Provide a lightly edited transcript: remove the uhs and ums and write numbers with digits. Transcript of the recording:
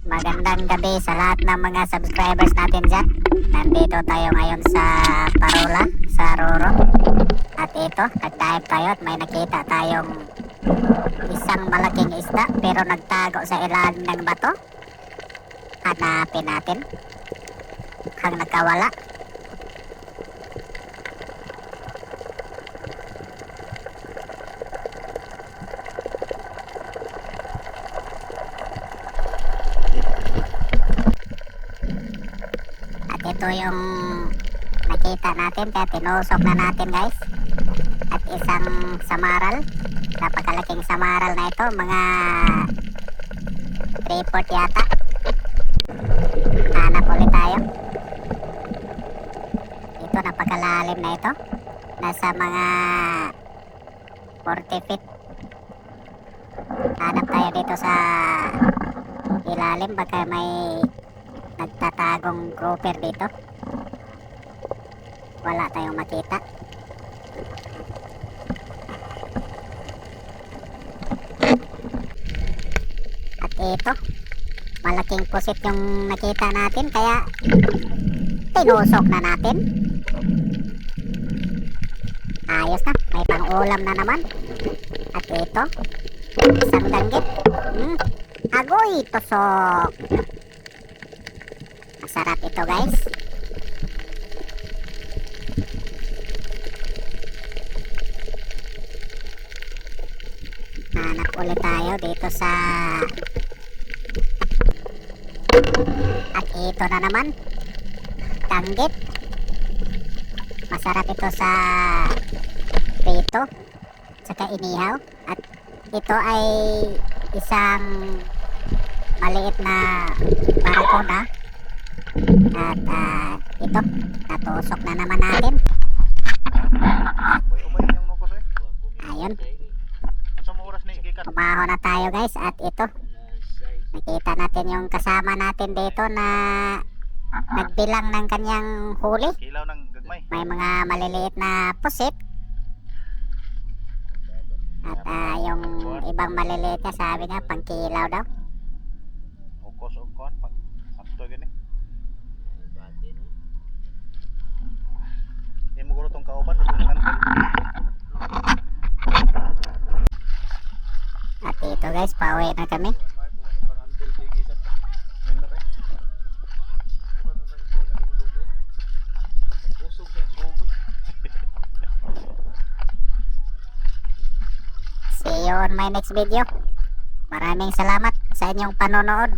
Magandang gabi sa lahat ng mga subscribers natin dyan. Nandito tayo ngayon sa Parola, sa Roro. At ito, nag-dive tayo at may nakita tayong isang malaking isda pero nagtago sa ilalim ng bato. Hanapin natin. Mukhang nakawala. Ito yung nakita natin kaya tinusok na natin, guys. At isang samaral, napakalaking samaral na ito, mga 3/4 yata. Hanap ulit tayo. Ito napakalalim na ito, nasa mga 40 feet. Hanap tayo dito sa ilalim, baka may nagtatagong grouper dito. Wala tayong makita. At ito, malaking pusit yung nakita natin kaya tinusok na natin. Ayos na, may pang-ulam na naman. At ito, isang danggit. Agoy, tusok. Masarap ito, guys. Hanap ulit tayo dito sa... At ito na naman, danggit. Masarap ito sa prito saka inihaw. At ito ay isang maliit na barracuda. At ito, natusok na naman natin. Ayun, umaho na tayo, guys. At ito, nakita natin yung kasama natin dito na nagbilang ng kanyang huli. May mga maliliit na pusit. At yung ibang maliliit niya, sabi niya pang kilaw daw. At ito, guys, pauwi na kami. See you on my next video. Maraming salamat sa inyong panonood.